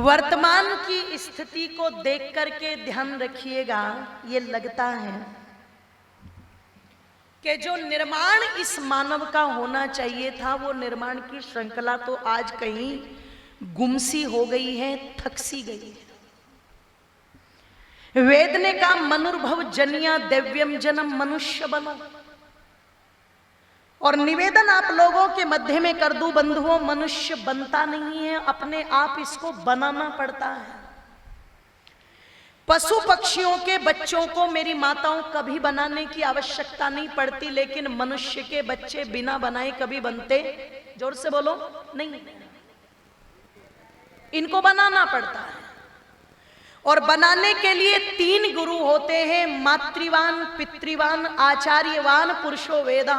वर्तमान की स्थिति को देख करके ध्यान रखिएगा, ये लगता है कि जो निर्माण इस मानव का होना चाहिए था, वो निर्माण की श्रृंखला तो आज कहीं गुमसी हो गई है, थकसी गई है। वेद ने कहा मनुर्भव जनिया दिव्यम जन्म मनुष्य बनो, और निवेदन आप लोगों के मध्य में कर दूं बंधुओं, मनुष्य बनता नहीं है, अपने आप इसको बनाना पड़ता है। पशु पक्षियों के बच्चों को मेरी माताओं कभी बनाने की आवश्यकता नहीं पड़ती, लेकिन मनुष्य के बच्चे बिना बनाए कभी बनते, जोर से बोलो, नहीं, इनको बनाना पड़ता है। और बनाने के लिए 3 गुरु होते हैं, मातृवान, पितृवान, आचार्यवान पुरुषो वेदा।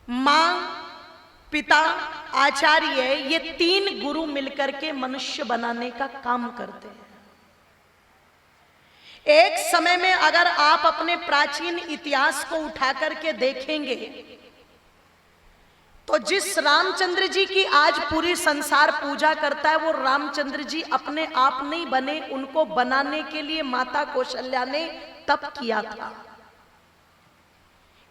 मां, पिता, आचार्य, ये 3 गुरु मिलकर के मनुष्य बनाने का काम करते हैं। एक समय में अगर आप अपने प्राचीन इतिहास को उठा करके देखेंगे तो जिस रामचंद्र जी की आज पूरी संसार पूजा करता है, वो रामचंद्र जी अपने आप नहीं बने, उनको बनाने के लिए माता कौशल्या ने तप किया था।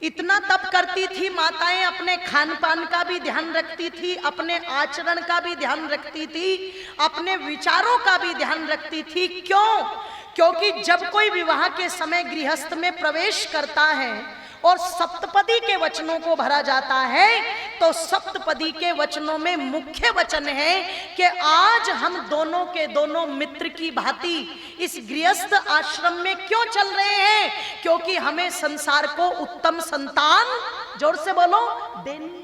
इतना तप करती थी माताएं, अपने खान पान का भी ध्यान रखती थी, अपने आचरण का भी ध्यान रखती थी, अपने विचारों का भी ध्यान रखती थी। क्यों? क्योंकि जब कोई विवाह के समय गृहस्थ में प्रवेश करता है और सप्तपदी के वचनों को भरा जाता है, तो सप्तपदी के वचनों में मुख्य वचन है कि आज हम दोनों के दोनों मित्र की भांति इस गृहस्थ आश्रम में क्यों चल रहे हैं? क्योंकि हमें संसार को उत्तम संतान, जोर से बोलो, देनी है।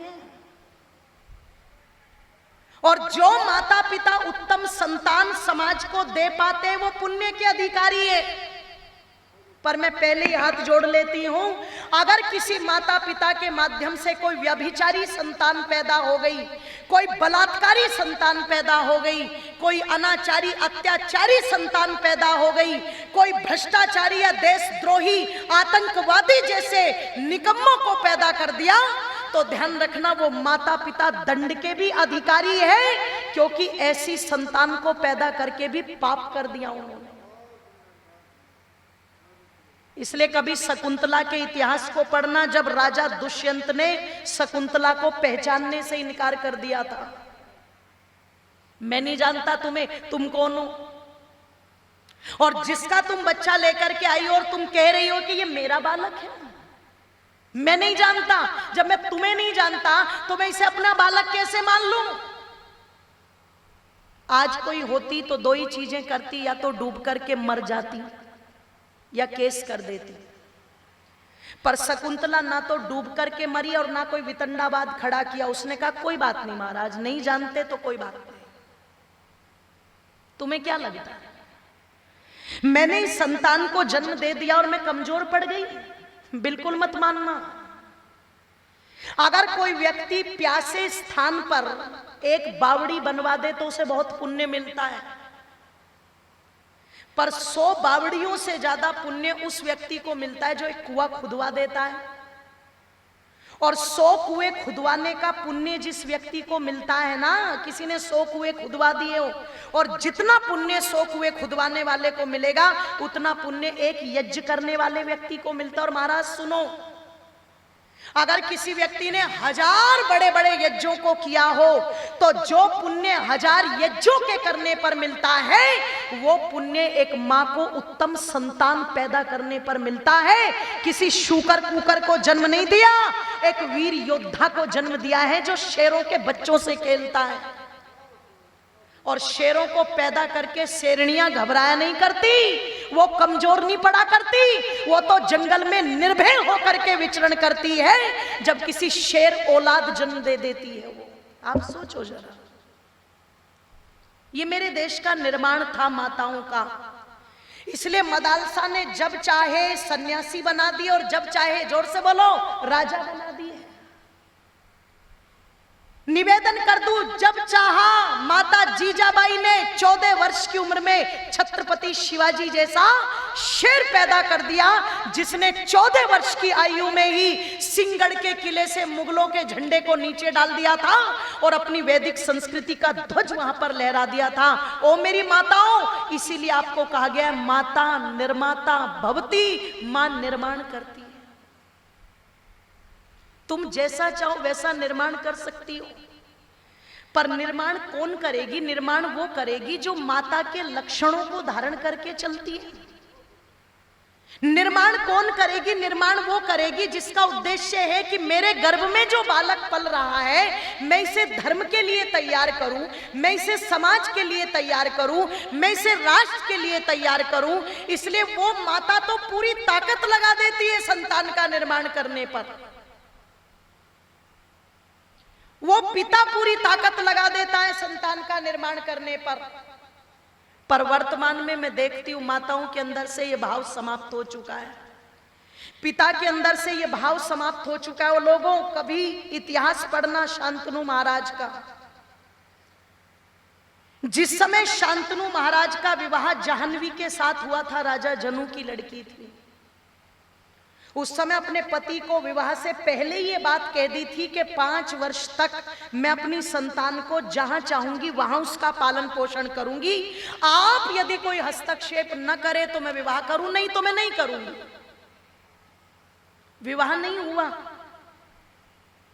और जो माता पिता उत्तम संतान समाज को दे पाते हैं, वो पुण्य के अधिकारी है। पर मैं पहले ही हाथ जोड़ लेती हूं, अगर किसी माता पिता के माध्यम से कोई व्यभिचारी संतान पैदा हो गई, कोई बलात्कारी संतान पैदा हो गई, कोई अनाचारी अत्याचारी संतान पैदा हो गई, कोई भ्रष्टाचारी या देशद्रोही आतंकवादी जैसे निकम्मों को पैदा कर दिया, तो ध्यान रखना वो माता पिता दंड के भी अधिकारी है, क्योंकि ऐसी संतान को पैदा करके भी पाप कर दिया उन्होंने। इसलिए कभी शकुंतला के इतिहास को पढ़ना, जब राजा दुष्यंत ने शकुंतला को पहचानने से इनकार कर दिया था। मैं नहीं जानता तुम्हें, तुम कौन हो, और जिसका तुम बच्चा लेकर के आई और तुम कह रही हो कि ये मेरा बालक है, मैं नहीं जानता। जब मैं तुम्हें नहीं जानता तो मैं इसे अपना बालक कैसे मान लूं? आज कोई होती तो 2 ही चीजें करती, या तो डूब करके मर जाती या केस कर देती। पर शकुंतला ना तो डूब करके मरी और ना कोई वितंडावाद खड़ा किया। उसने कहा कोई बात नहीं महाराज, नहीं जानते तो कोई बात नहीं, तुम्हें क्या लगता है, मैंने इस संतान को जन्म दे दिया और मैं कमजोर पड़ गई? बिल्कुल मत मानना। अगर कोई व्यक्ति प्यासे स्थान पर एक बावड़ी बनवा दे तो उसे बहुत पुण्य मिलता है, पर 100 बावड़ियों से ज्यादा पुण्य उस व्यक्ति को मिलता है जो एक कुआं खुदवा देता है। और 100 कुएं खुदवाने का पुण्य जिस व्यक्ति को मिलता है ना, किसी ने 100 कुएं खुदवा दिए हो, और जितना पुण्य 100 कुएं खुदवाने वाले को मिलेगा, उतना पुण्य एक यज्ञ करने वाले व्यक्ति को मिलता है। और महाराज सुनो, अगर किसी व्यक्ति ने 1000 बड़े बड़े यज्ञों को किया हो, तो जो पुण्य 1000 यज्ञों के करने पर मिलता है, वो पुण्य एक मां को उत्तम संतान पैदा करने पर मिलता है। किसी शूकर कुकर को जन्म नहीं दिया, एक वीर योद्धा को जन्म दिया है जो शेरों के बच्चों से खेलता है। और शेरों को पैदा करके शेरनियां घबराया नहीं करती, वो कमजोर नहीं पड़ा करती, वो तो जंगल में निर्भय होकर के विचरण करती है जब किसी शेर औलाद जन्म दे देती है। वो आप सोचो जरा, ये मेरे देश का निर्माण था माताओं का। इसलिए मदालसा ने जब चाहे सन्यासी बना दिए और जब चाहे, जोर से बोलो, राजा बना दिए। निवेदन कर दूं, जब चाहा माता जीजाबाई ने 14 वर्ष की उम्र में छत्रपति शिवाजी जैसा शेर पैदा कर दिया, जिसने 14 वर्ष की आयु में ही सिंहगढ़ के किले से मुगलों के झंडे को नीचे डाल दिया था और अपनी वैदिक संस्कृति का ध्वज वहां पर लहरा दिया था। ओ मेरी माताओं, इसीलिए आपको कहा गया है माता निर्माता भवती, मां निर्माण करती है। तुम जैसा चाहो वैसा निर्माण कर सकती हो, पर निर्माण कौन करेगी? निर्माण वो करेगी जो माता के लक्षणों को धारण करके चलती है। निर्माण कौन करेगी? निर्माण वो करेगी जिसका उद्देश्य है कि मेरे गर्भ में जो बालक पल रहा है, मैं इसे धर्म के लिए तैयार करूं, मैं इसे समाज के लिए तैयार करूं, मैं इसे राष्ट्र के लिए तैयार करूं। इसलिए वो माता तो पूरी ताकत लगा देती है संतान का निर्माण करने पर, वो पिता पूरी ताकत लगा देता है संतान का निर्माण करने पर वर्तमान में मैं देखती हूं माताओं के अंदर से ये भाव समाप्त हो चुका है, पिता के अंदर से ये भाव समाप्त हो चुका है। वो लोगों, कभी इतिहास पढ़ना शांतनु महाराज का, जिस समय शांतनु महाराज का विवाह जाह्नवी के साथ हुआ था, राजा जनू की लड़की थी, उस समय अपने पति को विवाह से पहले ये बात कह दी थी कि 5 वर्ष तक मैं अपनी संतान को जहां चाहूंगी वहां उसका पालन पोषण करूंगी। आप यदि कोई हस्तक्षेप न करे तो मैं विवाह करूं, नहीं तो मैं नहीं करूंगी। विवाह नहीं हुआ,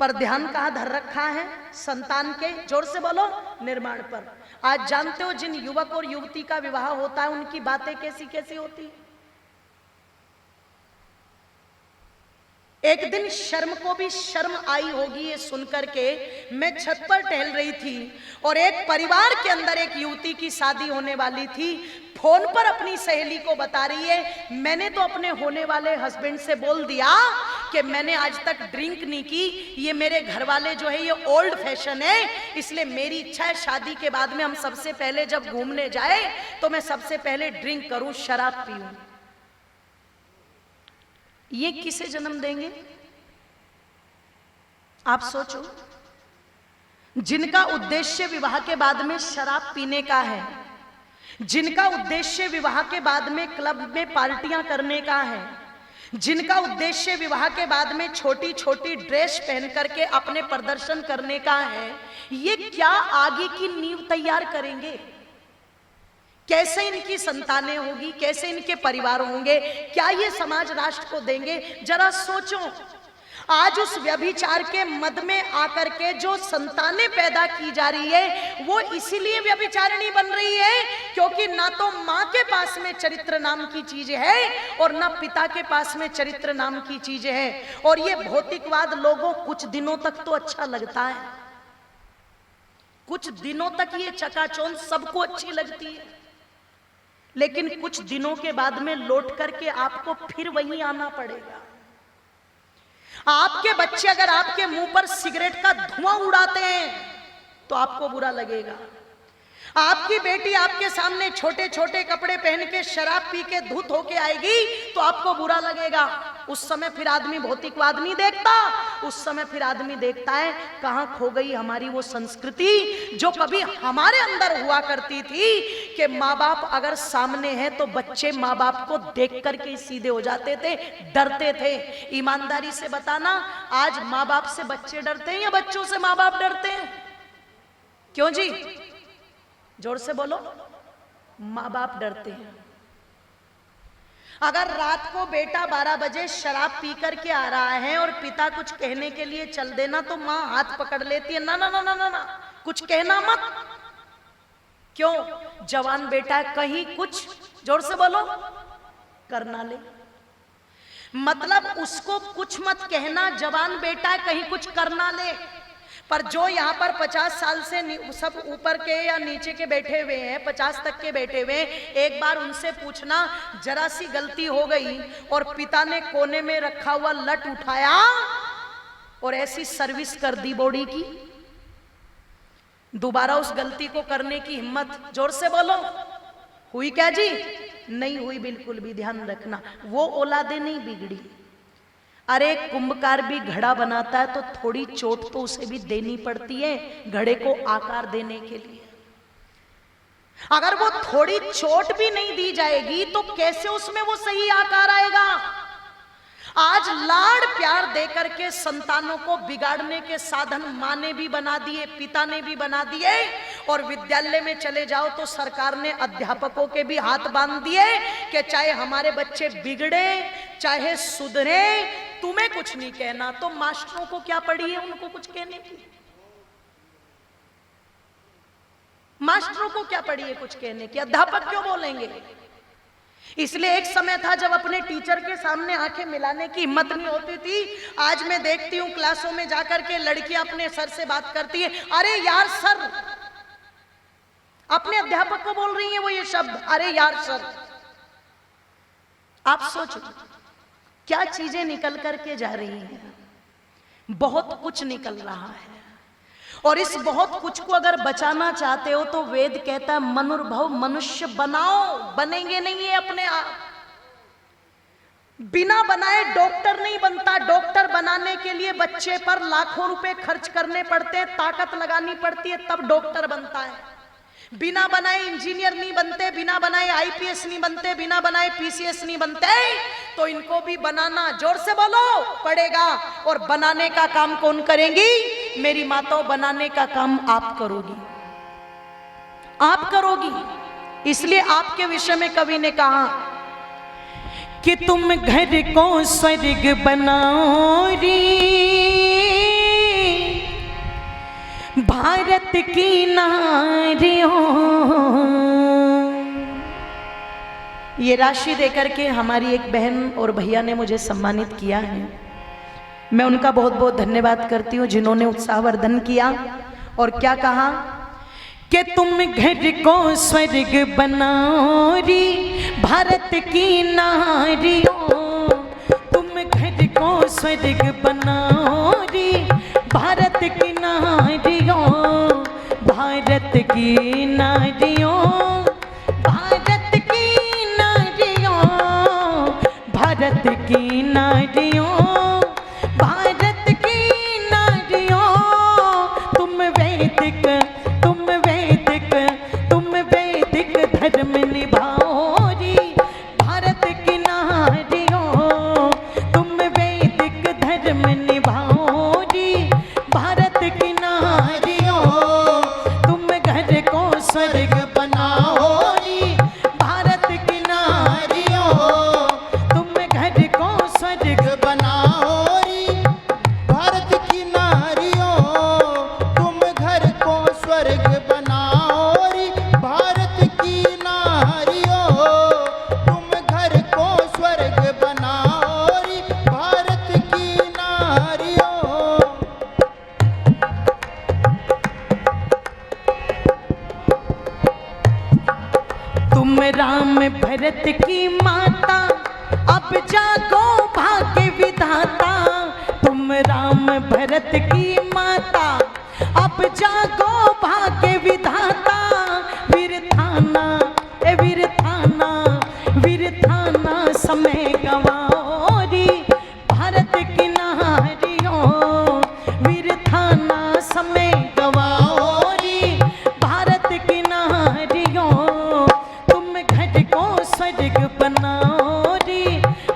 पर ध्यान कहां धर रखा है? संतान के, जोर से बोलो, निर्माण पर। आज जानते हो जिन युवक और युवती का विवाह होता है उनकी बातें कैसी कैसी होती है। एक दिन शर्म को भी शर्म आई होगी ये सुनकर के, मैं छत पर टहल रही थी और एक परिवार के अंदर एक युवती की शादी होने वाली थी, फोन पर अपनी सहेली को बता रही है, मैंने तो अपने होने वाले हस्बैंड से बोल दिया कि मैंने आज तक ड्रिंक नहीं की, ये मेरे घर वाले जो है ये ओल्ड फैशन है, इसलिए मेरी इच्छा है शादी के बाद में हम सबसे पहले जब घूमने जाए तो मैं सबसे पहले ड्रिंक करूं, शराब पीऊं। ये किसे जन्म देंगे? आप सोचो, जिनका उद्देश्य विवाह के बाद में शराब पीने का है, जिनका उद्देश्य विवाह के बाद में क्लब में पार्टियां करने का है, जिनका उद्देश्य विवाह के बाद में छोटी छोटी ड्रेस पहन करके अपने प्रदर्शन करने का है, ये क्या आगे की नींव तैयार करेंगे? कैसे इनकी संतानें होगी, कैसे इनके परिवार होंगे, क्या ये समाज राष्ट्र को देंगे? जरा सोचो, आज उस व्यभिचार के मद में आकर के जो संतानें पैदा की जा रही है वो इसीलिए व्यभिचारिणी बन रही है क्योंकि ना तो माँ के पास में चरित्र नाम की चीज है और ना पिता के पास में चरित्र नाम की चीज है। और ये भौतिकवाद लोगों कुछ दिनों तक तो अच्छा लगता है, कुछ दिनों तक ये चकाचौंध सबको अच्छी लगती है, लेकिन कुछ दिनों के बाद में लौट करके आपको फिर वहीं आना पड़ेगा। आपके बच्चे अगर आपके मुंह पर सिगरेट का धुआं उड़ाते हैं तो आपको बुरा लगेगा। आपकी बेटी आपके सामने छोटे छोटे कपड़े पहन के शराब पी के धूत होके आएगी तो आपको बुरा लगेगा। उस समय फिर आदमी भौतिकवाद नहीं देखता, उस समय फिर आदमी देखता है कहां खो गई हमारी वो संस्कृति जो कभी हमारे अंदर हुआ करती थी कि माँ बाप अगर सामने हैं तो बच्चे माँ बाप को देख करके सीधे हो जाते थे, डरते थे। ईमानदारी से बताना, आज माँ बाप से बच्चे डरते हैं या बच्चों से माँ बाप डरते हैं? क्यों जी, जोर से बोलो। माँ बाप डरते हैं। अगर रात को बेटा 12 बजे शराब पी करके आ रहा है और पिता कुछ कहने के लिए चल देना तो माँ हाथ पकड़ लेती है, ना ना ना ना ना ना, कुछ कहना मत। क्यों? जवान बेटा कहीं कुछ, जोर से बोलो, करना ले। मतलब उसको कुछ मत कहना, जवान बेटा कहीं कुछ करना ले। पर जो यहाँ पर 50 साल से सब ऊपर के या नीचे के बैठे हुए हैं, 50 तक के बैठे हुए हैं, एक बार उनसे पूछना, जरा सी गलती हो गई और पिता ने कोने में रखा हुआ लट उठाया और ऐसी सर्विस कर दी बॉडी की, दोबारा उस गलती को करने की हिम्मत, जोर से बोलो, हुई क्या जी? नहीं हुई, बिल्कुल भी ध्यान रखना। वो औलादे नहीं बिगड़ी। अरे कुंभकार भी घड़ा बनाता है तो थोड़ी चोट तो उसे भी देनी पड़ती है घड़े को आकार देने के लिए। अगर वो थोड़ी चोट भी नहीं दी जाएगी तो कैसे उसमें वो सही आकार आएगा। आज लाड़ प्यार देकर के संतानों को बिगाड़ने के साधन माँ ने भी बना दिए, पिता ने भी बना दिए, और विद्यालय में चले जाओ तो सरकार ने अध्यापकों के भी हाथ बांध दिए कि चाहे हमारे बच्चे बिगड़े चाहे सुधरे तुम्हें कुछ नहीं कहना। तो मास्टरों को क्या पड़ी है उनको कुछ कहने की? मास्टरों को क्या पड़ी है कुछ कहने की? अध्यापक क्यों बोलेंगे? इसलिए एक समय था जब अपने टीचर के सामने आंखें मिलाने की हिम्मत नहीं होती थी। आज मैं देखती हूं क्लासों में जाकर के लड़कियां अपने सर से बात करती है, अरे यार सर, अपने अध्यापक को बोल रही है वो ये शब्द, अरे यार सर। आप सोचो क्या चीजें निकल करके जा रही हैं। बहुत कुछ निकल रहा है, और इस बहुत कुछ को अगर बचाना चाहते हो तो वेद कहता है मनुर्भव, मनुष्य बनाओ। बनेंगे नहीं है अपने आप। बिना बनाए डॉक्टर नहीं बनता। डॉक्टर बनाने के लिए बच्चे पर लाखों रुपए खर्च करने पड़ते हैं, ताकत लगानी पड़ती है, तब डॉक्टर बनता है। बिना बनाए इंजीनियर नहीं बनते, बिना बनाए आईपीएस नहीं बनते, बिना बनाए पीसीएस नहीं बनते। तो इनको भी बनाना, जोर से बोलो, पड़ेगा। और बनाने का काम कौन करेंगी? मेरी माताओं, बनाने का काम आप करोगी, आप करोगी। इसलिए आपके विषय में कवि ने कहा कि तुम घर को स्वर्ग बनाओ री, भारत की नारियों। ये राशि देकर के हमारी एक बहन और भैया ने मुझे सम्मानित किया है। मैं उनका बहुत बहुत धन्यवाद करती हूँ जिन्होंने उत्साहवर्धन किया। और क्या कहा कि तुम घर को स्वर्ग बनाओ री, भारत की नारियों। तुम घर को स्वर्ग बनाओ री, भारत की नारियों। भारत की नारियों, भारत की नारियों, भारत की नारियों, भारत की नारियों। तुम वैदिक, तुम वैदिक, तुम वैदिक धर्म निभाओ री, भारत की नारियों। तुम वैदिक धर्म निभाओ री, भारत की नारियों। तुम घर को स्वर्ग बनाओ री, भारत की नारियों। तुम घर को स्वर्ग बनाओ री, भारत की नारियों। तुम घर को स्वर्ग बनाओ री, भारत की नारियों। तुम घर को स्वर्ग बनाओ री, भारत की नारियों। तुम राम भरत की माता, अब जागो भाग्य विधाता। तुम राम भरत की माता, अब जागो भाग्य विधाता। वीर थाना, ए वीर थाना, वीर थाना समय गवाओ री, भारत की नारियों। वीर थाना समय गवाओ री, भारत की नारियों। तुम घर को स्वर्ग बनाओ री,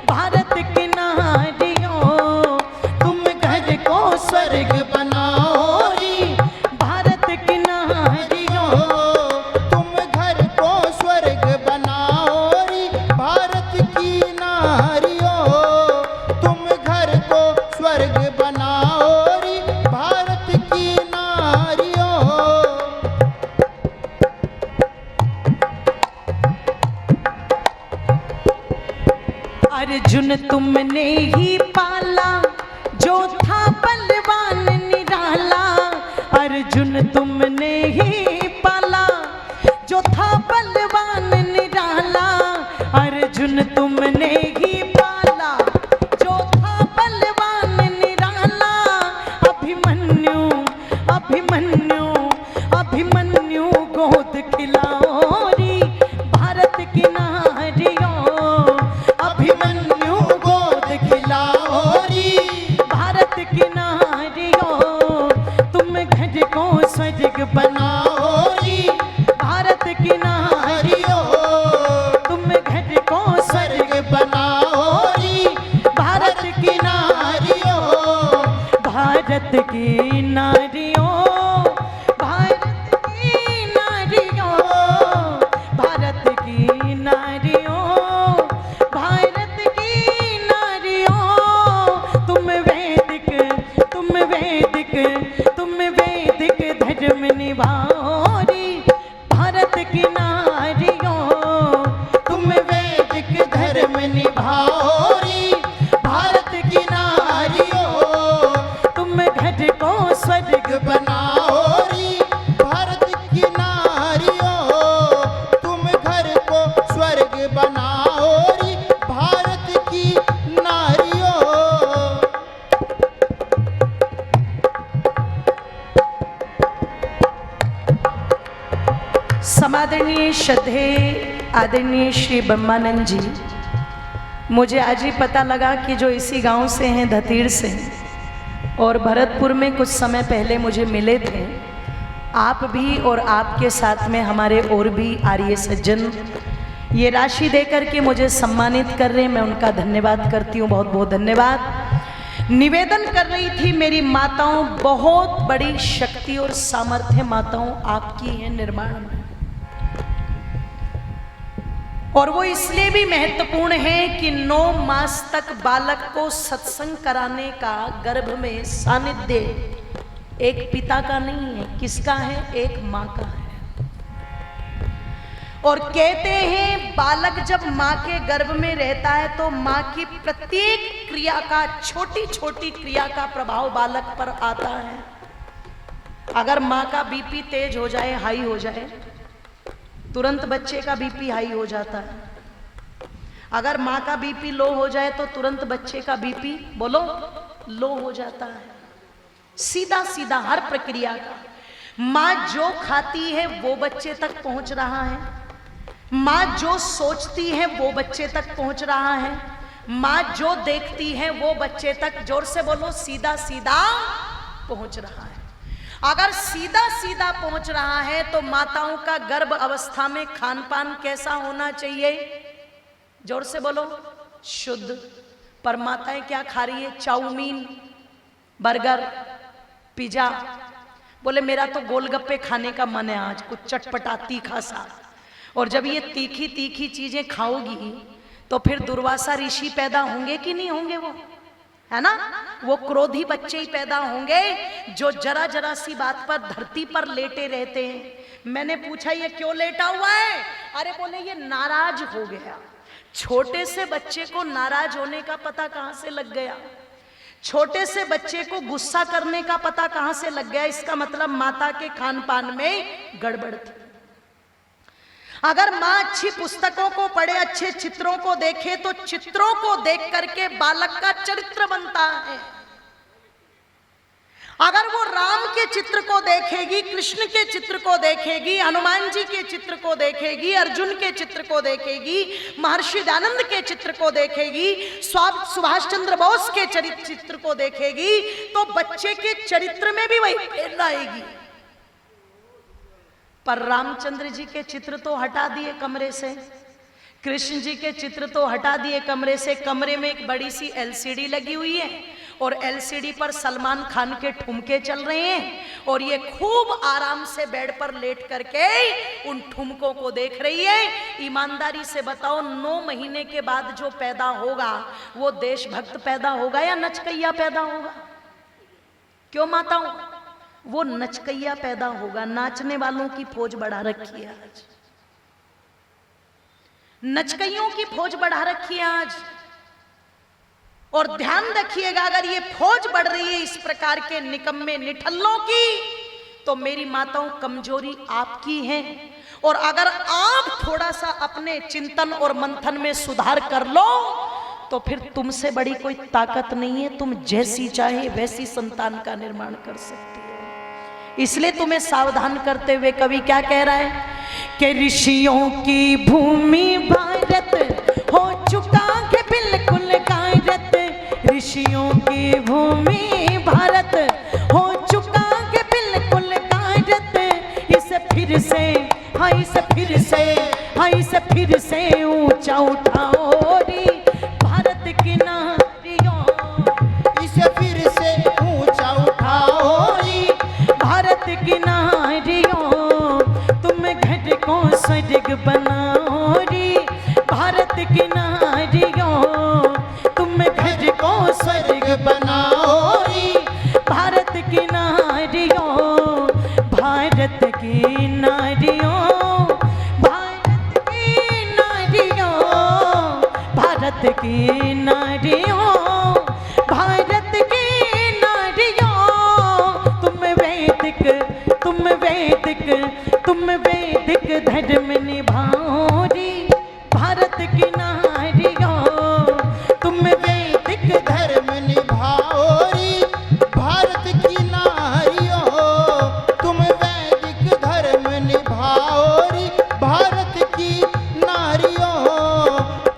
भारत की नारियों। तुम घर को स्वर्ग बनाओ री, भारत की नारियों। तुम घर को स्वर्ग बनाओ री, भारत की नारियों। तुम घर को स्वर्ग बनाओ री, भारत की नारियों। अर्जुन तुमने ही पाला, जो था बलवान निराला। अर्जुन तुमने ही पाला, जो था बलवान निराला। अर्जुन तुमने ही पाला, जो था बलवान निराला। अभिमन्यु, अभिमन्यु, अभिमन्यु गोद खिलाओ री, भारत की नारियों। अभिमन्यु गोद खिलाओ री, की नारियों, तुम वैदिक धर्म निभाओ री भारत की नारियों, तुम घर को स्वर्ग बनाओ री भारत की नारियों, तुम घर को स्वर्ग बनाओ री भारत की नारियों। समादरणीय श्रद्धे आदरणीय श्री ब्रह्मानंद जी, मुझे आज ही पता लगा कि जो इसी गांव से हैं, धतीर से, और भरतपुर में कुछ समय पहले मुझे मिले थे। आप भी और आपके साथ में हमारे और भी आर्य सज्जन ये राशि देकर के मुझे सम्मानित कर रहे हैं, मैं उनका धन्यवाद करती हूँ, बहुत बहुत धन्यवाद। निवेदन कर रही थी मेरी माताओं, बहुत बड़ी शक्ति और सामर्थ्य माताओं आपकी है निर्माण में, और वो इसलिए भी महत्वपूर्ण है कि 9 मास तक बालक को सत्संग कराने का गर्भ में सानिध्य एक पिता का नहीं है, किसका है? एक माँ का है। और कहते हैं बालक जब माँ के गर्भ में रहता है तो माँ की प्रत्येक क्रिया का, छोटी छोटी क्रिया का प्रभाव बालक पर आता है। अगर माँ का बीपी तेज हो जाए, हाई हो जाए, तुरंत बच्चे का बीपी हाई हो जाता है। अगर माँ का बीपी लो हो जाए तो तुरंत बच्चे का बीपी, बोलो, लो हो जाता है। सीधा सीधा हर प्रक्रिया का। माँ जो खाती है वो बच्चे तक पहुंच रहा है, माँ जो सोचती है वो बच्चे तक पहुंच रहा है, माँ जो देखती है वो बच्चे तक, जोर से बोलो, सीधा सीधा पहुंच रहा है। अगर सीधा सीधा पहुंच रहा है तो माताओं का गर्भ अवस्था में खान पान कैसा होना चाहिए? जोर से बोलो, शुद्ध। पर माताएं क्या खा रही है? Chowmein, burger, pizza. बोले मेरा तो गोलगप्पे खाने का मन है आज, कुछ चटपटा तीखा सा। और जब ये तीखी तीखी चीजें खाओगी तो फिर दुर्वासा ऋषि पैदा होंगे कि नहीं होंगे? वो है ना, वो क्रोधी बच्चे ही पैदा होंगे जो जरा जरा सी बात पर धरती पर लेटे रहते हैं। मैंने पूछा ये क्यों लेटा हुआ है? अरे बोले ये नाराज हो गया। छोटे से बच्चे को नाराज होने का पता कहां से लग गया? छोटे से बच्चे को गुस्सा करने का पता कहां से लग गया? इसका मतलब माता के खान पान में गड़बड़ थी। अगर माँ अच्छी पुस्तकों को पढ़े, अच्छे चित्रों को देखे, तो चित्रों को देख करके बालक का चरित्र बनता है। अगर वो राम के चित्र को देखेगी, कृष्ण के चित्र को देखेगी, हनुमान जी के चित्र को देखेगी, अर्जुन के चित्र को देखेगी, महर्षि दयानंद के चित्र को देखेगी, सुभाष चंद्र बोस के चित्र को देखेगी, तो बच्चे के चरित्र में भी वही प्रेरणा आएगी। पर रामचंद्र जी के चित्र तो हटा दिए कमरे से, कृष्ण जी के चित्र तो हटा दिए कमरे से। कमरे में एक बड़ी सी एलसीडी लगी हुई है और एलसीडी पर सलमान खान के ठुमके चल रहे हैं और ये खूब आराम से बेड पर लेट करके उन ठुमकों को देख रही है। ईमानदारी से बताओ, 9 महीने के बाद जो पैदा होगा वो देशभक्त पैदा होगा या नचकैया पैदा होगा? क्यों माताओं? वो नचकैया पैदा होगा। नाचने वालों की फौज बढ़ा रखी है आज, नचकैयों की फौज बढ़ा रखी है आज। और ध्यान रखिएगा, अगर ये फौज बढ़ रही है इस प्रकार के निकम्मे निठल्लों की, तो मेरी माताओं कमजोरी आपकी है। और अगर आप थोड़ा सा अपने चिंतन और मंथन में सुधार कर लो तो फिर तुमसे बड़ी कोई ताकत नहीं है। तुम जैसी चाहे वैसी संतान का निर्माण कर सकती हो। इसलिए तुम्हें सावधान करते हुए कवि क्या कह रहा है कि ऋषियों की भूमि भारत हो चुका है बिल्कुल गायरत। ऋषियों की भूमि भारत हो चुका है बिल्कुल गायरत। इसे फिर से, हाँ इसे फिर से, हाँ इसे फिर से ऊंचा उठाओ रे भारत की नारियों। इसे फिर से ऊंचा उठाओ रे भारत की नारियों, तुम घर को स्वर्ग बनाओ रे भारत की नारियों। तुम घर को स्वर्ग बनाओ रे भारत की नारियों। भारत की नारियों, की नारियों, भारत की नारियों, तुम वैदिक धर्म निभाओ रे, भारत की नारियों, तुम वैदिक धर्म निभाओ रे, भारत की नारियों, तुम वैदिक धर्म निभाओ रे, भारत की नारियों,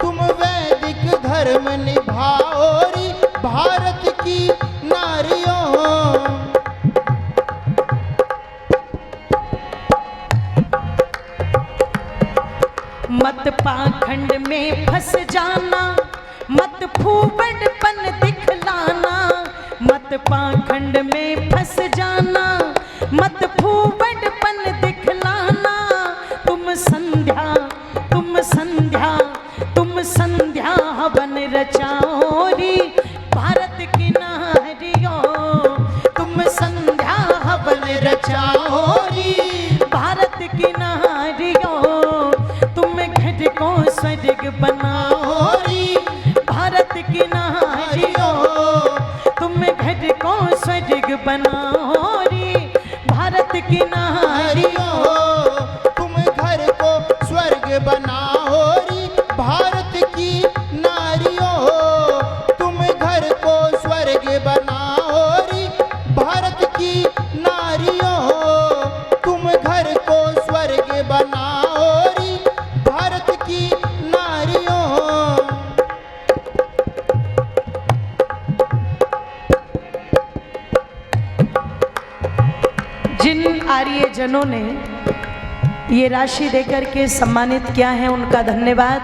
तुम वैदिक धर्म निभाओ रे, भारत की नारियों। मत पाखंड में फंस जाना, मत फूबड़पन दिखलाना, मत पाखंड में फंस जाना, मत फूबड़पन दिखलाना, तुम संध्या हवन रचाओ रे, भारत की नारियों, तुम संध्या हवन रचाओ रे, भारत की नारियों, तुम घर को स्वर्ग बनाओ रे, भारत की नारियों, तुम घर को स्वर्ग बनाओ रे, भारत की नारियों। तुम घर को स्वर्ग बनाओ रे, भारत की नारियों, तुम घर को स्वर्ग बनाओ रे, भारत की नारियों, तुम घर को स्वर्ग बनाओ रे, भारत की नारियों। जिन आर्यजनों ने ये राशि देकर के सम्मानित किया है उनका धन्यवाद।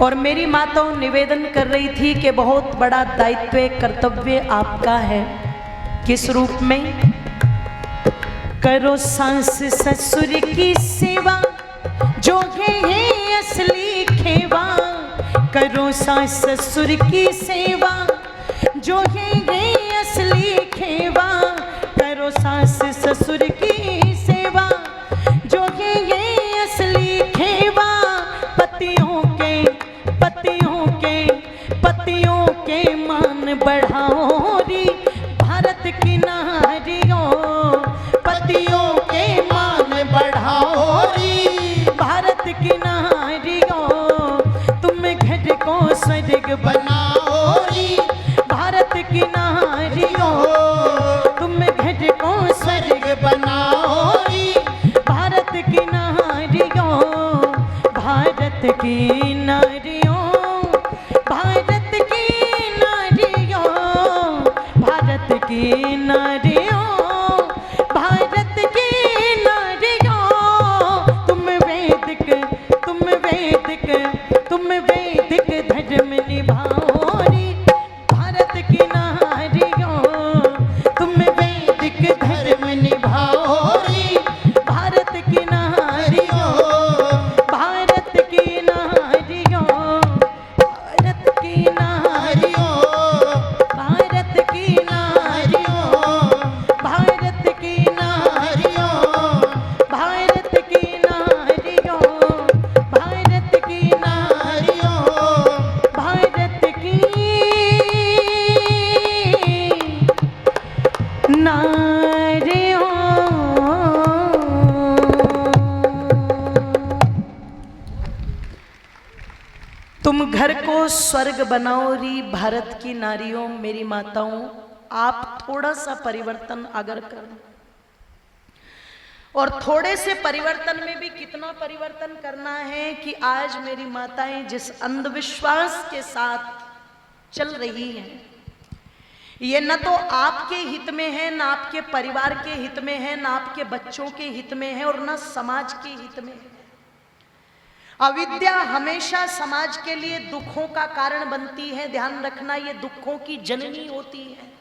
और मेरी माताओं निवेदन कर रही थी कि बहुत बड़ा दायित्व कर्तव्य आपका है। किस रूप में? करो सास ससुर की सेवा, जो है ये असली खेवा, करो सास ससुर की सेवा, जो है ये असली खेवा, करो सास ससुर की सेवा, जो है ये असली खेवा, पतियों के मान बढ़ाओ रे, भारत की नारियों, पतियों के मान बढ़ाओ रे, भारत की नारियों, तुम घर को स्वर्ग बनाओ रे, भारत की नारियों, तुम घर को स्वर्ग बनाओ रे, भारत की नारियों, भारत की नारियों, भारत की नारियों, भारत की नारियों, भारत की नारियों, तुम वैदिक धर्म निभाओ रे, भारत की नारियों, तुम वैदिक धर्म निभाओ रे, भारत की नारियों, भारत की नारियों, भारत की नारियों, भारत की नारियों, भारत की नारियों, भारत की नारियों, भारत की नारियों, भारत की नारियों। तुम घर को स्वर्ग बनाओ री, भारत की नारियों। मेरी माताओं, आप थोड़ा सा परिवर्तन अगर करो, और थोड़े से परिवर्तन में भी कितना परिवर्तन करना है कि आज मेरी माताएं जिस अंधविश्वास के साथ चल रही हैं, ये न तो आपके हित में है, न आपके परिवार के हित में है, न आपके बच्चों के हित में है, और न समाज के हित में है। अविद्या हमेशा समाज के लिए दुखों का कारण बनती है। ध्यान रखना, ये दुखों की जननी होती है।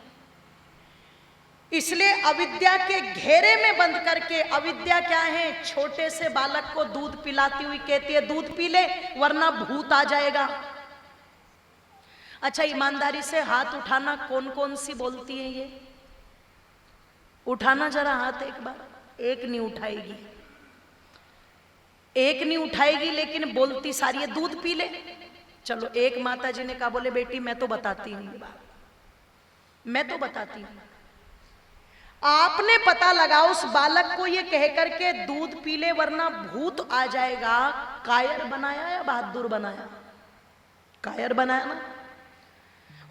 इसलिए अविद्या के घेरे में बंद करके, अविद्या क्या है? छोटे से बालक को दूध पिलाती हुई कहती है दूध पी ले वरना भूत आ जाएगा। अच्छा, ईमानदारी से हाथ उठाना, कौन कौन सी बोलती है ये? उठाना जरा हाथ एक बार। एक नहीं उठाएगी, एक नहीं उठाएगी, लेकिन बोलती सारी है दूध पी ले। चलो एक माता जी ने कहा, बोले बेटी मैं तो बताती हूँ, मैं तो बताती हूँ। आपने पता लगा उस बालक को ये कह करके दूध पी ले वरना भूत आ जाएगा, कायर बनाया या बहादुर बनाया? कायर बनाया ना।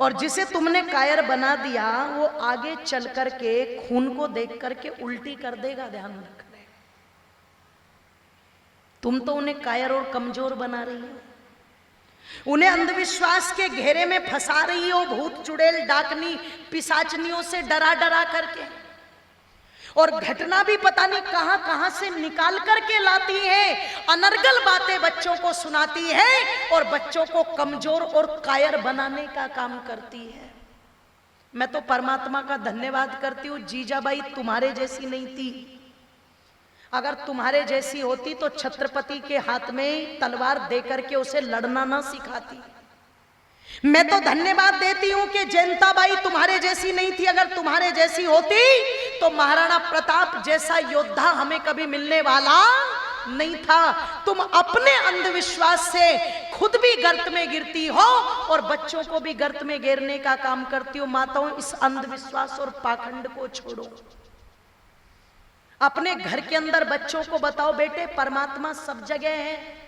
और जिसे तुमने कायर बना दिया वो आगे चल करके खून को देख करके उल्टी कर देगा, ध्यान रखना। तुम तो उन्हें कायर और कमजोर बना रही हो, उन्हें अंधविश्वास के घेरे में फंसा रही हो, भूत चुड़ैल डाकनी पिशाचनियों से डरा डरा करके, और घटना भी पता नहीं कहां कहां से निकाल करके लाती है, अनर्गल बातें बच्चों को सुनाती है और बच्चों को कमजोर और कायर बनाने का काम करती है। मैं तो परमात्मा का धन्यवाद करती हूँ, जीजाबाई तुम्हारे जैसी नहीं थी। अगर तुम्हारे जैसी होती तो छत्रपति के हाथ में तलवार दे करके उसे लड़ना ना सिखाती। मैं तो धन्यवाद देती हूं कि जयंताबाई तुम्हारे जैसी नहीं थी। अगर तुम्हारे जैसी होती तो महाराणा प्रताप जैसा योद्धा हमें कभी मिलने वाला नहीं था। तुम अपने अंधविश्वास से खुद भी गर्त में गिरती हो और बच्चों को भी गर्त में गिरने का काम करती हो। माताओं, इस अंधविश्वास और पाखंड को छोड़ो। अपने घर के अंदर बच्चों को बताओ, बेटे परमात्मा सब जगह है,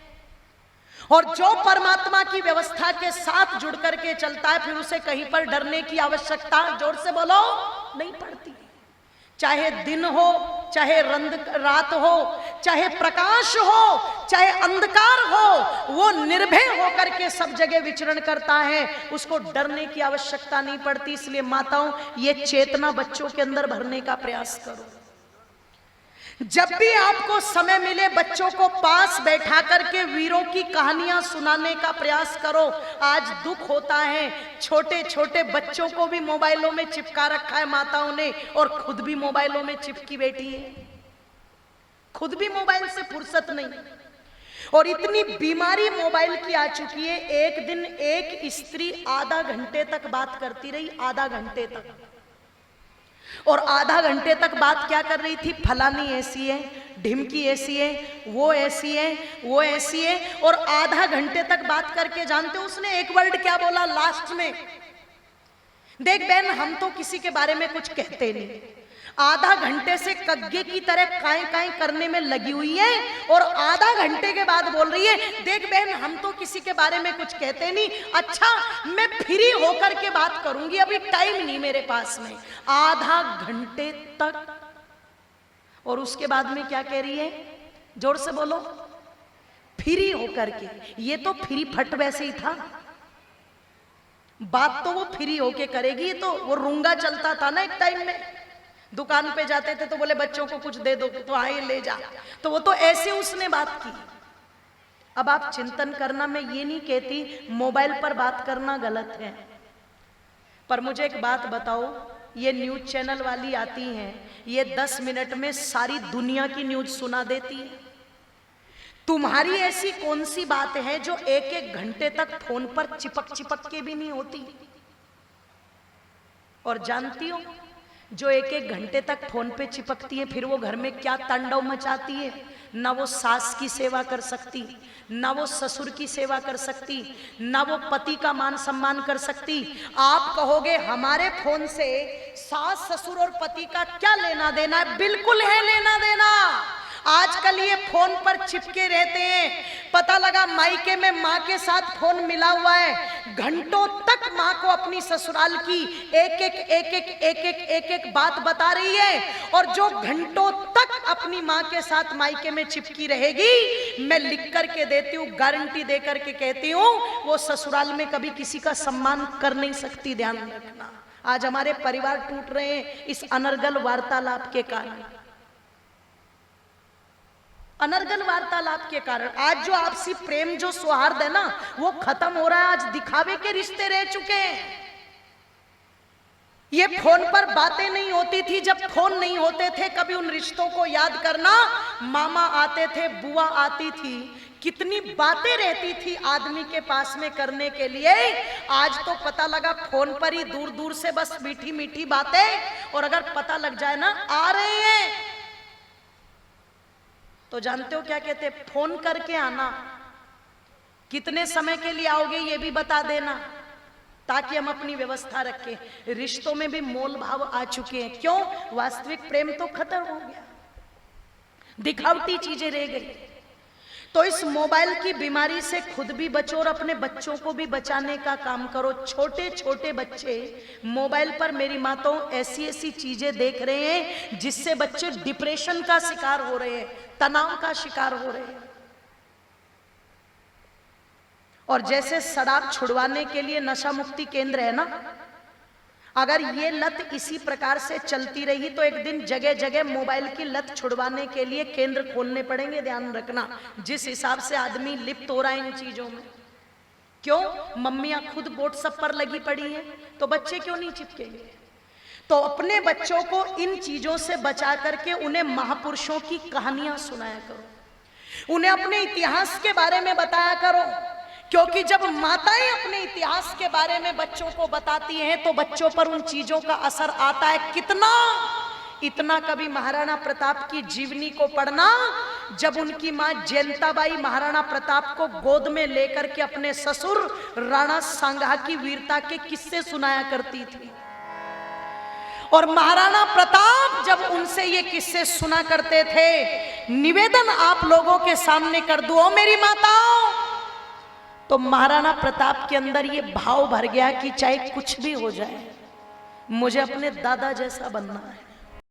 और जो परमात्मा की व्यवस्था के साथ जुड़ करके चलता है फिर उसे कहीं पर डरने की आवश्यकता, जोर से बोलो, नहीं पड़ती। चाहे दिन हो, चाहे रात हो, चाहे प्रकाश हो, चाहे अंधकार हो, वो निर्भय होकर के सब जगह विचरण करता है, उसको डरने की आवश्यकता नहीं पड़ती। इसलिए माताओं, ये चेतना बच्चों के अंदर भरने का प्रयास करो। जब भी आपको समय मिले बच्चों को पास बैठा करके वीरों की कहानियां सुनाने का प्रयास करो। आज दुख होता है, छोटे छोटे बच्चों को भी मोबाइलों में चिपका रखा है माताओं ने, और खुद भी मोबाइलों में चिपकी बैठी है, खुद भी मोबाइल से फुर्सत नहीं। और इतनी बीमारी मोबाइल की आ चुकी है। एक दिन एक स्त्री आधा घंटे तक बात करती रही, आधा घंटे तक, और आधा घंटे तक बात क्या कर रही थी? फलानी ऐसी है, ढिमकी ऐसी है, वो ऐसी है, वो ऐसी है, और आधा घंटे तक बात करके जानते हो उसने एक वर्ड क्या बोला लास्ट में? देख बहन, हम तो किसी के बारे में कुछ कहते नहीं। आधा घंटे से कग्गे की तरह काएं काएं करने में लगी हुई है, और आधा घंटे के बाद बोल रही है, देख बहन हम तो किसी के बारे में कुछ कहते नहीं, अच्छा मैं फ्री होकर के बात करूंगी, अभी टाइम नहीं मेरे पास में। आधा घंटे तक, और उसके बाद में क्या कह रही है? जोर से बोलो, फ्री होकर के। ये तो फ्री फट वैसे ही था, बात तो वो फ्री होके करेगी। तो वो रूंगा चलता था ना एक टाइम में, दुकान पे जाते थे तो बोले बच्चों को कुछ दे दो, तो आए ले जा, तो वो तो ऐसे उसने बात की। अब आप चिंतन करना, मैं ये नहीं कहती मोबाइल पर बात करना गलत है, पर मुझे एक बात बताओ, ये न्यूज चैनल वाली आती हैं, ये 10 मिनट में सारी दुनिया की न्यूज सुना देती है। तुम्हारी ऐसी कौन सी बात है जो एक एक घंटे तक फोन पर चिपक चिपक के भी नहीं होती? और जानती हो, जो एक एक घंटे तक फोन पे चिपकती है फिर वो घर में क्या तांडव मचाती है? ना वो सास की सेवा कर सकती, ना वो ससुर की सेवा कर सकती, ना वो पति का मान सम्मान कर सकती। आप कहोगे हमारे फोन से सास ससुर और पति का क्या लेना देना है? बिल्कुल है लेना देना। आजकल ये फोन पर चिपके रहते हैं, पता लगा मायके में माँ के साथ फोन मिला हुआ है, घंटों तक माँ को अपनी ससुराल की एक एक बात बता रही है, और जो घंटों तक अपनी माँ के साथ मायके में चिपकी रहेगी, मैं लिख करके देती हूँ, गारंटी दे करके कहती हूँ, वो ससुराल में कभी किसी का सम्मान कर नहीं सकती। ध्यान रखना, आज हमारे परिवार टूट रहे हैं इस अनर्गल वार्तालाप के कारण, अनर्गल वार्तालाप के कारण। आज जो आपसी प्रेम, जो सौहार्द है ना, वो खत्म हो रहा है। आज दिखावे के रिश्ते रह चुके हैं। ये फोन पर बातें नहीं होती थी, जब फोन नहीं होते थे कभी उन रिश्तों को याद करना। मामा आते थे, बुआ आती थी, कितनी बातें रहती थी आदमी के पास में करने के लिए। आज तो पता लगा फोन पर ही दूर दूर से बस मीठी मीठी बातें, और अगर पता लग जाए ना आ रहे हैं तो जानते हो क्या कहते हैं? फोन करके आना, कितने समय के लिए आओगे ये भी बता देना, ताकि हम अपनी व्यवस्था रखें। रिश्तों में भी मोल भाव आ चुके हैं। क्यों? वास्तविक प्रेम तो खत्म हो गया, दिखावटी चीजें रह गई। तो इस मोबाइल की बीमारी से खुद भी बचो और अपने बच्चों को भी बचाने का काम करो। छोटे छोटे बच्चे मोबाइल पर मेरी माताओं ऐसी ऐसी चीजें देख रहे हैं जिससे बच्चे डिप्रेशन का शिकार हो रहे हैं, तनाव का शिकार हो रहे हैं। और जैसे शराब छुड़वाने के लिए नशा मुक्ति केंद्र है ना, अगर ये लत इसी प्रकार से चलती रही तो एक दिन जगह जगह मोबाइल की लत छुड़वाने के लिए केंद्र खोलने पड़ेंगे। ध्यान रखना, जिस हिसाब से आदमी लिप्त हो रहा है इन चीजों में। क्यों? मम्मियां खुद व्हाट्सएप पर लगी पड़ी हैं, तो बच्चे क्यों नहीं चिपकेंगे? तो अपने बच्चों को इन चीजों से बचा करके उन्हें महापुरुषों की कहानियां सुनाया करो, उन्हें अपने इतिहास के बारे में बताया करो। क्योंकि जब माताएं अपने इतिहास के बारे में बच्चों को बताती हैं तो बच्चों पर उन चीजों का असर आता है। कितना? इतना कभी महाराणा प्रताप की जीवनी को पढ़ना, जब उनकी मां जयंताबाई महाराणा प्रताप को गोद में लेकर के अपने ससुर राणा सांगा की वीरता के किस्से सुनाया करती थी, और महाराणा प्रताप जब उनसे ये किस्से सुना करते थे, निवेदन आप लोगों के सामने कर दूं मेरी माताओं, तो महाराणा प्रताप के अंदर ये भाव भर गया कि चाहे कुछ भी हो जाए मुझे अपने दादा जैसा बनना है।